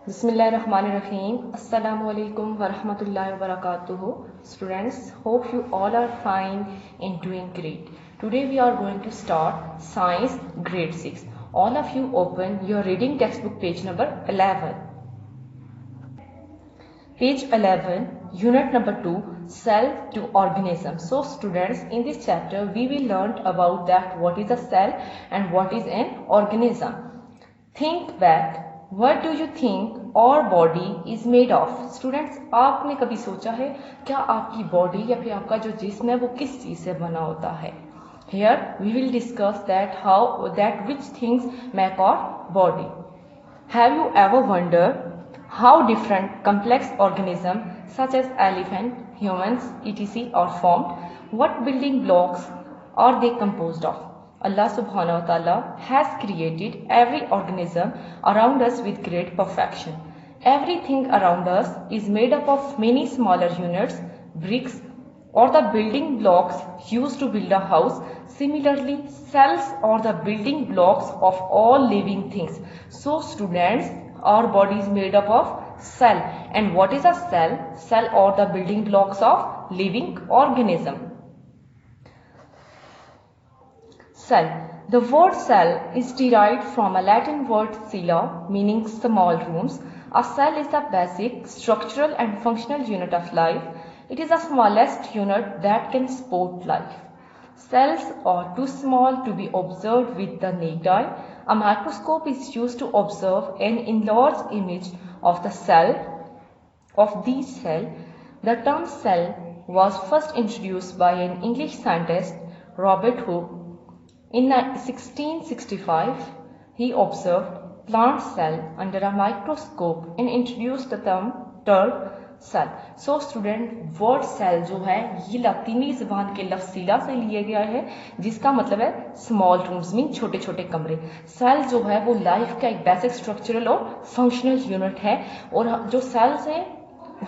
Bismillahirrahmanirrahim. Assalamu alaikum wa rahmatullahi wa barakatuhu. Students, hope you all are fine and doing great. Today we are going to start Science Grade 6. All of you open your reading textbook page number 11. Page 11, unit number 2, cell to organism. So students, in this chapter we will learn about that what is a cell and what is an organism. Think back. What do you think our body is made of? Students, आपने कभी सोचा है क्या आपकी body या फिर आपका जो जिस्म है वो किस चीज से बना होता है? Here we will discuss that which things make our body. Have you ever wondered how different complex organisms such as elephant, humans, etc. are formed? What building blocks are they composed of? Allah subhanahu wa ta'ala has created every organism around us with great perfection. Everything around us is made up of many smaller units, bricks, or the building blocks used to build a house. Similarly, cells are the building blocks of all living things. So students, our body is made up of cell. And what is a cell? Cell are the building blocks of living organism. Cell. The word cell is derived from a Latin word cella, meaning small rooms. A cell is the basic structural and functional unit of life. It is the smallest unit that can support life. Cells are too small to be observed with the naked eye. A microscope is used to observe an enlarged image of the cell. The term cell was first introduced by an English scientist, Robert Hooke. In 1665, he observed plant cell under a microscope and introduced the term cell. So student, word cell जो है ये लतीनी ज़बान के लफ्ज़ सीला से लिया गया है जिसका मतलब है स्मॉल रूम्स मीन छोटे छोटे कमरे. सेल जो है वो लाइफ का एक बेसिक स्ट्रक्चरल और फंक्शनल यूनिट है और जो सेल्स हैं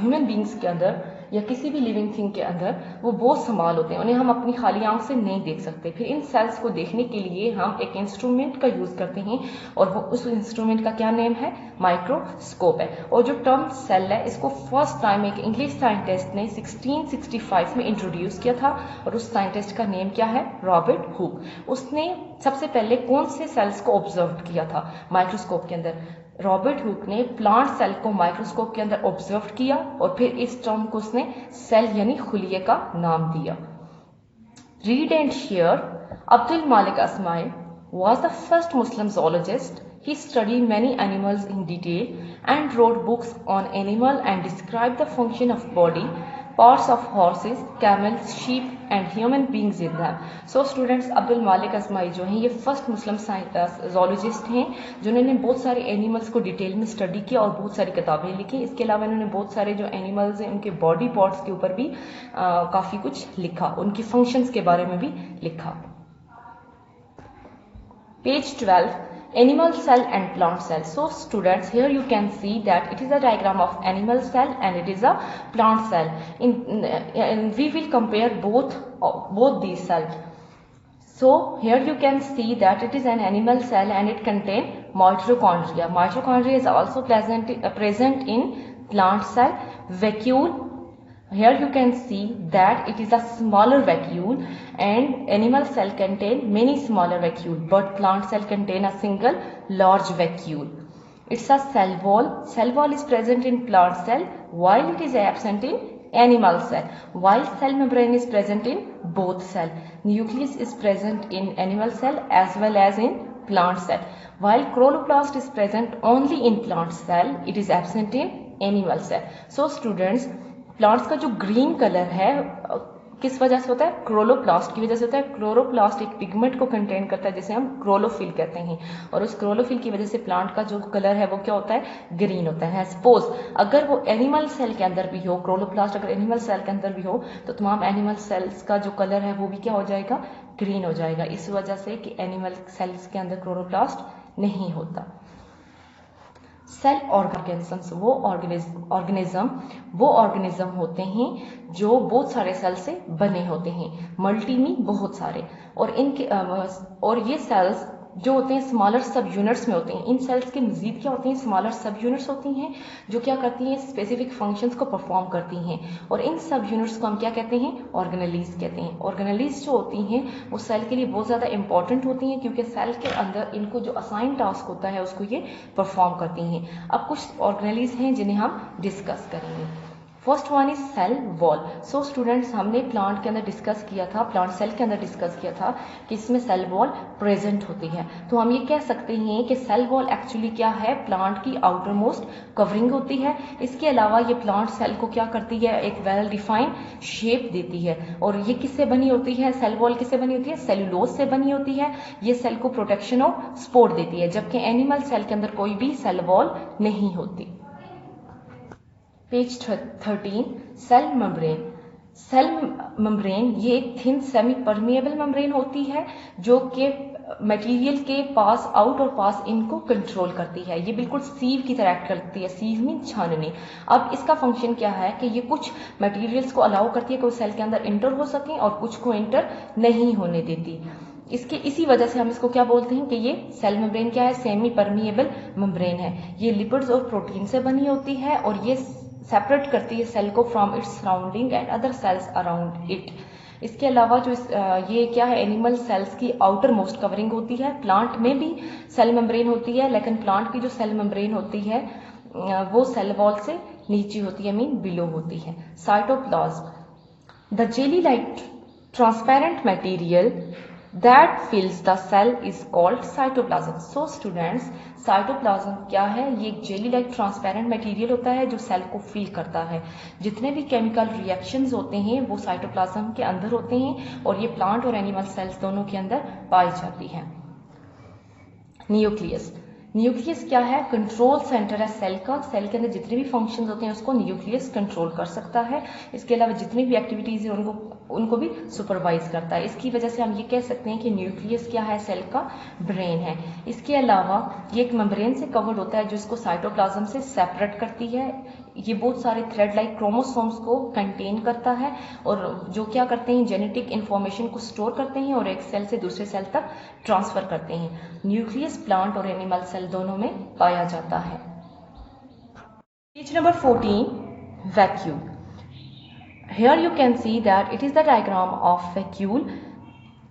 ह्यूमन बींग्स के अंदर या किसी भी लिविंग थिंग के अंदर वो बहुत स्मॉल होते हैं, उन्हें हम अपनी खाली आंख से नहीं देख सकते. फिर इन सेल्स को देखने के लिए हम एक इंस्ट्रूमेंट का यूज़ करते हैं और वो उस इंस्ट्रूमेंट का क्या नेम है? माइक्रोस्कोप है. और जो टर्म सेल है इसको फर्स्ट टाइम एक इंग्लिश साइंटिस्ट ने 1665 में इंट्रोड्यूस किया था और उस साइंटिस्ट का नेम क्या है? Robert Hooke. उसने सबसे पहले कौन से सेल्स को ऑब्जर्व किया था माइक्रोस्कोप के अंदर? रॉबर्ट हुक ने प्लांट सेल को माइक्रोस्कोप के अंदर ऑब्जर्व किया और फिर इस टर्म को उसने सेल यानी खुलिये का नाम दिया. Read and share. अब्दुल मालिक अस्माई was the first Muslim zoologist. He studied many animals in detail and wrote books on animal and described the function of body, parts of horses, camels, sheep and human beings in them. So students, Abdul मालिक अस्माई जो हैं ये first Muslim zoologist हैं जिन्होंने बहुत सारे animals को detail में स्टडी किया और बहुत सारी किताबें लिखी. इसके अलावा इन्होंने बहुत सारे जो एनिमल्स हैं उनके बॉडी पार्ट्स के ऊपर भी काफ़ी कुछ लिखा, उनकी फंक्शंस के बारे में भी लिखा. Page 12, animal cell and plant cell. So students, here you can see that it is a diagram of animal cell and it is a plant cell. And we will compare both these cells. So here you can see that it is an animal cell and it contains mitochondria. Mitochondria is also present in plant cell. Vacuole. Here you can see that it is a smaller vacuole and animal cell contain many smaller vacuole, but plant cell contain a single large vacuole. It's a cell wall. Cell wall is present in plant cell while it is absent in animal cell. While cell membrane is present in both cell. Nucleus is present in animal cell as well as in plant cell. While chloroplast is present only in plant cell, it is absent in animal cell. So students, plants का जो green colour है किस वजह से होता है? Chloroplast की वजह से होता है. क्लोरोप्लास्ट एक पिगमेंट को कंटेन करता है जिसे हम क्लोरोफिल कहते हैं और उस क्लोरोफिल की वजह से प्लांट का जो कलर है वो क्या होता है? ग्रीन होता है. सपोज अगर वो एनिमल सेल के अंदर भी हो, क्लोरोप्लास्ट अगर एनिमल सेल के अंदर भी हो तो तमाम एनिमल सेल्स का जो कलर है वो भी क्या हो जाएगा? ग्रीन हो जाएगा. इस वजह से कि एनिमल सेल्स के अंदर क्लोरोप्लास्ट नहीं होता. सेल ऑर्गेनिजम्स वो ऑर्गेनिज्म होते हैं जो बहुत सारे सेल से बने होते हैं. मल्टी में बहुत सारे और ये सेल्स जो होते हैं स्मॉलर सब यूनिट्स में होते हैं। इन सेल्स के मजीद क्या होते हैं, स्मॉलर सब यूनिट्स होती हैं जो क्या करती हैं, स्पेसिफिक फंक्शंस को परफॉर्म करती हैं। और इन सब यूनिट्स को हम क्या कहते हैं, ऑर्गेनेलीज कहते हैं। ऑर्गेनेलीज जो होती हैं वो सेल के लिए बहुत ज़्यादा इंपॉर्टेंट होती हैं क्योंकि सेल के अंदर इनको जो असाइन टास्क होता है उसको ये परफॉर्म करती हैं। अब कुछ ऑर्गेनेलीज हैं जिन्हें हम डिस्कस करेंगे। First one is cell wall. So students, हमने प्लांट के अंदर डिस्कस किया था, प्लांट सेल के अंदर डिस्कस किया था कि इसमें सेल वॉल प्रेजेंट होती है। तो हम ये कह सकते हैं कि सेल वॉल एक्चुअली क्या है, प्लांट की आउटर मोस्ट कवरिंग होती है। इसके अलावा ये प्लांट सेल को क्या करती है, एक वेल डिफाइंड शेप देती है। और ये किससे बनी होती है, सेल वॉल किससे बनी होती है, सेलुलोज से बनी होती है। ये सेल को प्रोटेक्शन और सपोर्ट देती है, जबकि एनिमल सेल के अंदर कोई भी सेल वॉल नहीं होती। Page 13, cell membrane. Cell membrane ये एक थिन सेमी परमिएबल मेम्ब्रेन होती है जो कि मटेरियल के पास आउट और पास इनको कंट्रोल करती है। ये बिल्कुल सीव की तरह एक्ट करती है। सीव मीन छाननी। अब इसका फंक्शन क्या है कि ये कुछ मटेरियल्स को अलाउ करती है कि वो सेल के अंदर इंटर हो सकें और कुछ को इंटर नहीं होने देती। इसी वजह से हम इसको क्या बोलते हैं कि ये सेल मेम्ब्रेन क्या है, सेमी परमिएबल मेम्ब्रेन है। ये लिपिड्स और प्रोटीन से बनी होती है और ये सेपरेट करती है सेल को from its surrounding and other sales around it. इसके अलावा जो ये क्या है, एनिमल सेल्स की आउटर मोस्ट कवरिंग होती है। प्लांट में भी सेल मेम्ब्रेन होती है, लेकिन प्लांट की जो सेल मेम्ब्रेन होती है वो सेल वॉल से नीचे होती है, मीन बिलो होती है। Cytoplasm, the jelly like transparent material that fills the cell is called cytoplasm. So students, cytoplasm क्या है, ये एक जेली लाइक ट्रांसपेरेंट मटेरियल होता है जो सेल को फिल करता है। जितने भी केमिकल रिएक्शंस होते हैं वो साइटोप्लाज्म के अंदर होते हैं और ये प्लांट और एनिमल सेल्स दोनों के अंदर पाई जाती है। न्यूक्लियस, न्यूक्लियस क्या है, कंट्रोल सेंटर है सेल का। सेल के अंदर जितने भी फंक्शंस होते हैं उसको न्यूक्लियस कंट्रोल कर सकता है। इसके अलावा जितनी भी एक्टिविटीज है उनको भी सुपरवाइज करता है। इसकी वजह से हम ये कह सकते हैं कि न्यूक्लियस क्या है, सेल का ब्रेन है। इसके अलावा ये एक मेम्ब्रेन से कवर्ड होता है जो इसको साइटोप्लाज्म से सेपरेट करती है। ये बहुत सारे थ्रेड लाइक क्रोमोसोम्स को कंटेन करता है और जो क्या करते हैं, जेनेटिक इंफॉर्मेशन को स्टोर करते हैं और एक सेल से दूसरे सेल तक ट्रांसफर करते हैं। न्यूक्लियस प्लांट और एनिमल सेल दोनों में पाया जाता है। Page number 14, vacuole. Here you can see that it is the diagram of vacuole.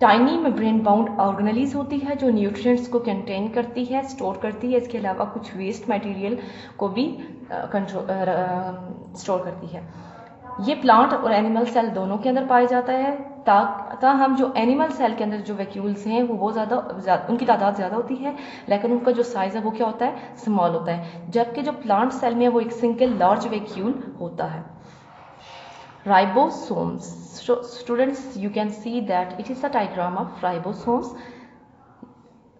Tiny membrane bound organelles होती है जो न्यूट्रिएंट्स को कंटेन करती है, स्टोर करती है। इसके अलावा कुछ वेस्ट मटेरियल को भी स्टोर करती है। ये प्लांट और एनिमल सेल दोनों के अंदर पाया जाता है। हम जो एनिमल सेल के अंदर जो वैक्यूल्स हैं वो ज़्यादा उनकी तादाद ज़्यादा होती है, लेकिन उनका जो साइज़ है वो क्या होता है, स्मॉल होता है। जबकि जो प्लांट सेल में है वो एक सिंगल लार्ज वैक्यूल होता है। Ribosomes. So, students, you can see that it is a diagram of ribosomes.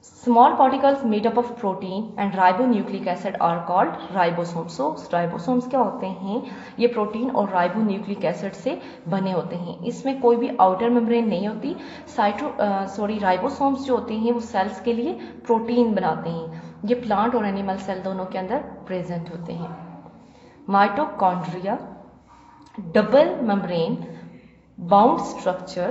Small particles made up of protein and ribonucleic acid are called ribosomes. So, ribosomes क्या होते हैं, ये प्रोटीन और ribonucleic acid से बने होते हैं। इसमें कोई भी आउटर मेम्ब्रेन नहीं होती। राइबोसोम्स जो होते हैं वो सेल्स के लिए प्रोटीन बनाते हैं। ये प्लांट और एनिमल सेल दोनों के अंदर प्रेजेंट होते हैं। Mitochondria, double membrane bound structure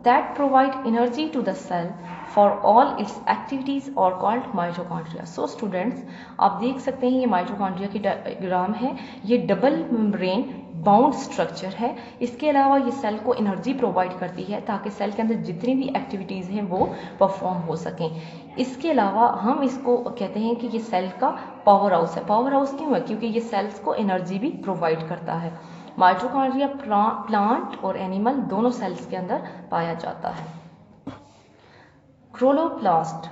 that provide energy to the cell for all its activities are called mitochondria. So students, आप देख सकते हैं ये माइटोकॉन्ड्रिया की डायग्राम है। ये डबल मेम्ब्रेन बाउंड स्ट्रक्चर है। इसके अलावा ये सेल को एनर्जी प्रोवाइड करती है ताकि सेल के अंदर जितनी भी एक्टिविटीज़ हैं वो परफॉर्म हो सकें। इसके अलावा हम इसको कहते हैं कि ये सेल का पावर हाउस है। पावर हाउस क्यों है, क्योंकि ये सेल्स को एनर्जी भी प्रोवाइड करता है। माइटोकॉन्ड्रिया प्लांट और एनिमल दोनों सेल्स के अंदर पाया जाता है। Chloroplast,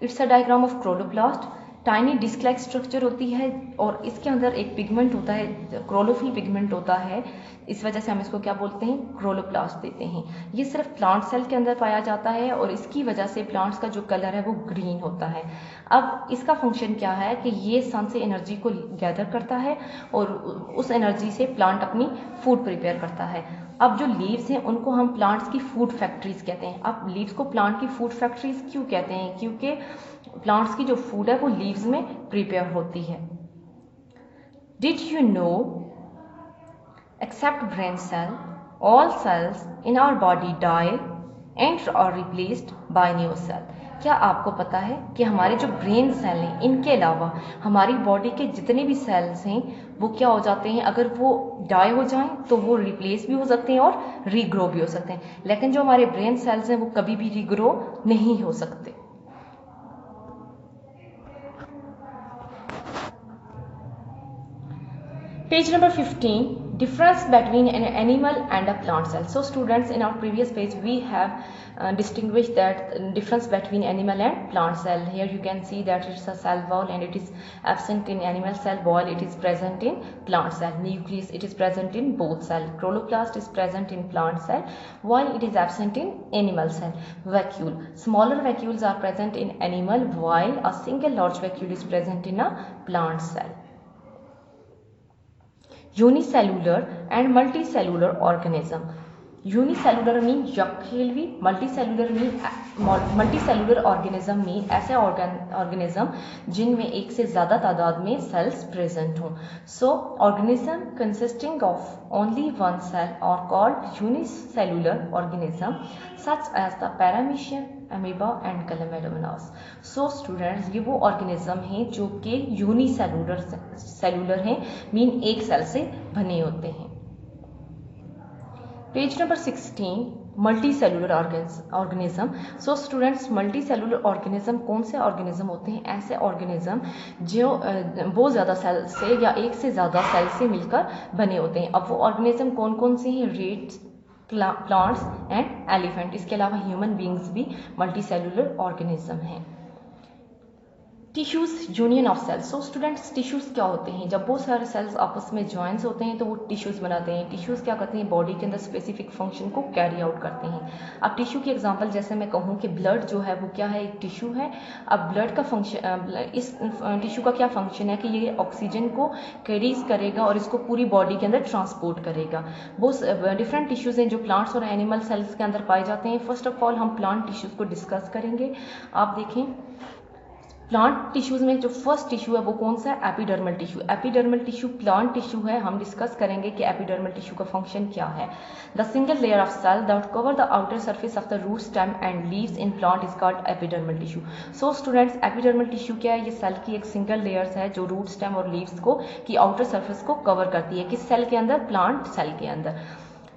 it's a diagram of chloroplast. Tiny disc like structure होती है और इसके अंदर एक पिगमेंट होता है, क्लोरोफिल पिगमेंट होता है। इस वजह से हम इसको क्या बोलते हैं, क्लोरोप्लास्ट देते हैं। ये सिर्फ प्लांट सेल के अंदर पाया जाता है और इसकी वजह से प्लांट्स का जो कलर है वो ग्रीन होता है। अब इसका फंक्शन क्या है कि ये सन से एनर्जी को गैदर करता है और उस एनर्जी से प्लांट अपनी फूड प्रिपेयर करता है। अब जो लीव्स हैं उनको हम प्लांट्स की फूड फैक्ट्रीज कहते हैं। अब लीव्स को प्लांट की फूड फैक्ट्रीज क्यों कहते हैं, क्योंकि प्लांट्स की जो फूड है वो लीव्स में प्रिपेयर होती है। Did you know except brain cell, all cells in our body die and are replaced by new cell. क्या आपको पता है कि हमारे जो ब्रेन सेल हैं इनके अलावा हमारी बॉडी के जितने भी सेल्स हैं वो क्या हो जाते हैं, अगर वो डाई हो जाएं तो वो रिप्लेस भी हो सकते हैं और रीग्रो भी हो सकते हैं, लेकिन जो हमारे ब्रेन सेल्स हैं वो कभी भी रीग्रो नहीं हो सकते। Page number 15, difference between an animal and a plant cell. So students, in our previous page we have distinguished that difference between animal and plant cell. Here you can see that it's a cell wall and it is absent in animal cell, while it is present in plant cell. Nucleus, it is present in both cell. Chloroplast is present in plant cell while it is absent in animal cell. Vacuole, smaller vacuoles are present in animal while a single large vacuole is present in a plant cell. Unicellular and multicellular organism. Unicellular mean यकखेलवी, multicellular organism mean ऐसे organism जिनमें एक से ज़्यादा तादाद में cells present हों. So organism consisting of only one cell are called unicellular organism, such as the paramecium, amoeba and chlamydomonas. So students, ये वो organism हैं जो कि यूनिसेलुलर हैं, मीन एक सेल से बने होते हैं. Page number 16, multi cellular organism. So students, multi cellular organism कौन से ऑर्गेनिज्म होते हैं? ऐसे ऑर्गेनिज्म जो बहुत ज़्यादा सेल से या एक से ज़्यादा सेल से मिलकर बने होते हैं. अब वो ऑर्गेनिज्म कौन कौन से हैं? Rats, plants and elephant. इसके अलावा ह्यूमन बींग्स भी मल्टी सेलुलर ऑर्गेनिज्म हैं. Tissues, union of cells. So students, tissues क्या होते हैं? जब बहुत सारे सेल्स आपस में ज्वाइंस होते हैं तो वो टिश्यूज बनाते हैं. टिश्यूज क्या करते हैं? बॉडी के अंदर स्पेसिफिक फंक्शन को कैरी आउट करते हैं. अब टिश्यू की एग्जांपल जैसे मैं कहूँ कि ब्लड जो है वो क्या है? एक टिश्यू है. अब ब्लड का फंक्शन, इस टिश्यू का क्या फंक्शन है कि ये ऑक्सीजन को कैरीज करेगा और इसको पूरी बॉडी के अंदर ट्रांसपोर्ट करेगा. बहुत डिफरेंट टिश्यूज हैं जो प्लांट्स और एनिमल सेल्स के अंदर पाए जाते हैं. फर्स्ट ऑफ ऑल हम प्लांट टिश्यूज को डिस्कस करेंगे. आप देखें, प्लांट टिश्यूज में जो फर्स्ट टिश्यू है वो कौन सा है? Epidermal tissue. Epidermal tissue plant tissue है. हम डिस्कस करेंगे कि एपिडर्मल टिश्यू का फंक्शन क्या है. The single layer of cell that cover the outer surface of the root, stem and leaves in plant is called epidermal tissue. So students, epidermal tissue क्या है? ये सेल की एक सिंगल लेयर्स है जो रूट, स्टेम और leaves को की आउटर सरफेस को कवर करती है. किस सेल के अंदर? प्लांट सेल के अंदर.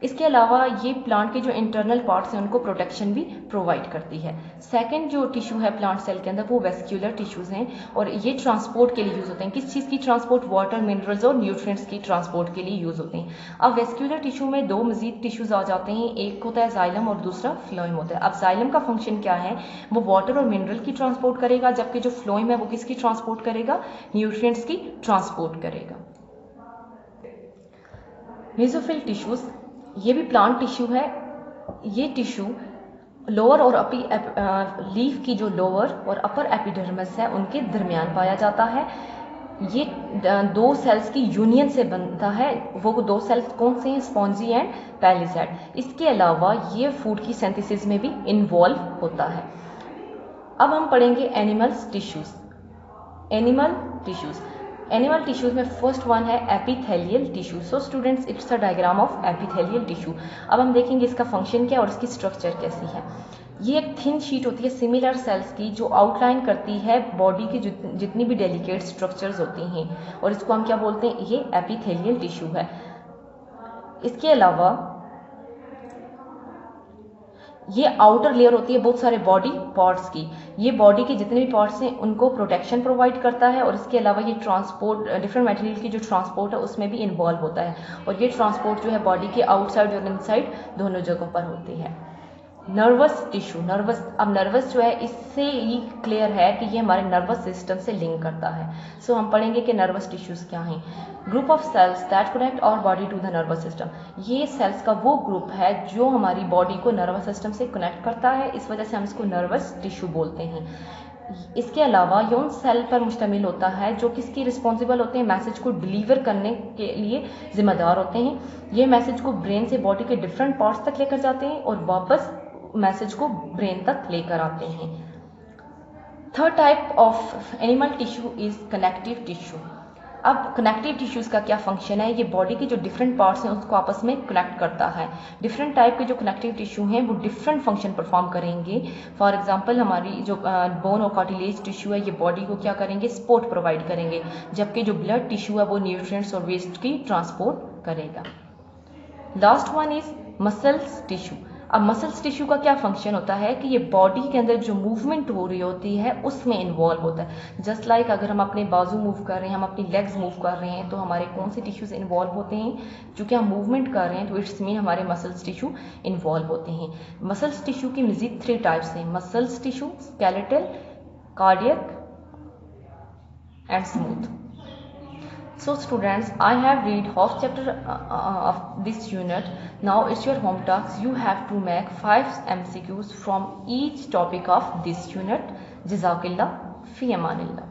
इसके अलावा ये प्लांट के जो इंटरनल पार्ट्स हैं उनको प्रोटेक्शन भी प्रोवाइड करती है. सेकंड जो टिश्यू है प्लांट सेल के अंदर वो वेस्क्यूलर टिश्यूज हैं और ये ट्रांसपोर्ट के लिए यूज होते हैं. किस चीज़ की ट्रांसपोर्ट? वाटर, मिनरल्स और न्यूट्रिएंट्स की ट्रांसपोर्ट के लिए यूज होते हैं. अब वेस्क्यूलर टिश्यू में दो मजीद टिश्यूज आ जाते हैं. एक होता है जाइलम और दूसरा फ्लोएम होता है. अब जाइलम का फंक्शन क्या है? वो वाटर और मिनरल की ट्रांसपोर्ट करेगा, जबकि जो फ्लोएम है वो किसकी ट्रांसपोर्ट करेगा? न्यूट्रिएंट्स की ट्रांसपोर्ट करेगा. मेसोफिल टिश्यूज, ये भी प्लांट टिश्यू है. ये टिश्यू लोअर और लीफ की जो लोअर और अपर एपिडर्मिस है उनके दरमियान पाया जाता है. ये दो सेल्स की यूनियन से बनता है. वो दो सेल्स कौन से हैं? Spongy and palisade. इसके अलावा ये फूड की सिंथेसिस में भी इन्वॉल्व होता है. अब हम पढ़ेंगे एनिमल्स टिश्यूज. एनिमल टिश्यूज में फर्स्ट वन है epithelial tissue. So students, it's a diagram of epithelial tissue. अब हम देखेंगे इसका फंक्शन क्या है और इसकी स्ट्रक्चर कैसी है. ये एक थिन शीट होती है सिमिलर सेल्स की जो आउटलाइन करती है बॉडी की जितनी भी डेलिकेट स्ट्रक्चर्स होती हैं और इसको हम क्या बोलते हैं? ये एपिथेलियल टिश्यू है. इसके अलावा ये आउटर लेयर होती है बहुत सारे बॉडी पार्ट्स की. ये बॉडी के जितने भी पार्ट्स हैं उनको प्रोटेक्शन प्रोवाइड करता है और इसके अलावा ये ट्रांसपोर्ट, डिफरेंट मटेरियल की जो ट्रांसपोर्ट है उसमें भी इन्वॉल्व होता है. और ये ट्रांसपोर्ट जो है बॉडी के आउटसाइड और इनसाइड दोनों जगहों पर होती है. Nervous tissue. अब नर्वस जो है इससे ही क्लियर है कि ये हमारे नर्वस सिस्टम से लिंक करता है. सो हम पढ़ेंगे कि नर्वस टिश्यूज क्या हैं. Group of cells that connect our body to the nervous system. ये सेल्स का वो ग्रुप है जो हमारी बॉडी को नर्वस सिस्टम से कनेक्ट करता है, इस वजह से हम इसको नर्वस टिश्यू बोलते हैं. इसके अलावा ये उन सेल पर मुश्तमिल होता है जो किसकी रिस्पॉन्सिबल होते हैं? मैसेज को डिलीवर करने के लिए जिम्मेदार होते हैं. ये मैसेज को ब्रेन से बॉडी के डिफरेंट पार्ट्स तक लेकर जाते हैं और वापस मैसेज को ब्रेन तक लेकर आते हैं. Third type of animal tissue is connective tissue. अब कनेक्टिव टिश्यूज़ का क्या फंक्शन है, ये बॉडी के जो डिफरेंट पार्ट्स हैं उसको आपस में कनेक्ट करता है। डिफरेंट टाइप के जो कनेक्टिव टिश्यू हैं वो डिफरेंट फंक्शन परफॉर्म करेंगे। फॉर एग्जांपल हमारी जो बोन और कार्टिलेज टिश्यू है ये बॉडी को क्या करेंगे, सपोर्ट प्रोवाइड करेंगे, जबकि जो ब्लड टिश्यू है वो न्यूट्रिएंट्स और वेस्ट की ट्रांसपोर्ट करेगा। Last one is muscles tissue. अब मसल्स टिश्यू का क्या फंक्शन होता है कि ये बॉडी के अंदर जो मूवमेंट हो रही होती है उसमें इन्वॉल्व होता है। जस्ट लाइक अगर हम अपने बाजू मूव कर रहे हैं, हम अपनी लेग्स मूव कर रहे हैं, तो हमारे कौन से टिश्यूज इन्वॉल्व होते हैं, चूँकि हम मूवमेंट कर रहे हैं तो इट्स मीन हमारे मसल्स टिश्यू इन्वॉल्व होते हैं। मसल्स टिश्यू की मजीद 3 टाइप्स हैं, muscles tissue, skeletal, cardiac and smooth. So students, I have read half chapter of this unit. Now it's your home tasks. You have to make 5 MCQs from each topic of this unit. Jazakallah fi amanillah.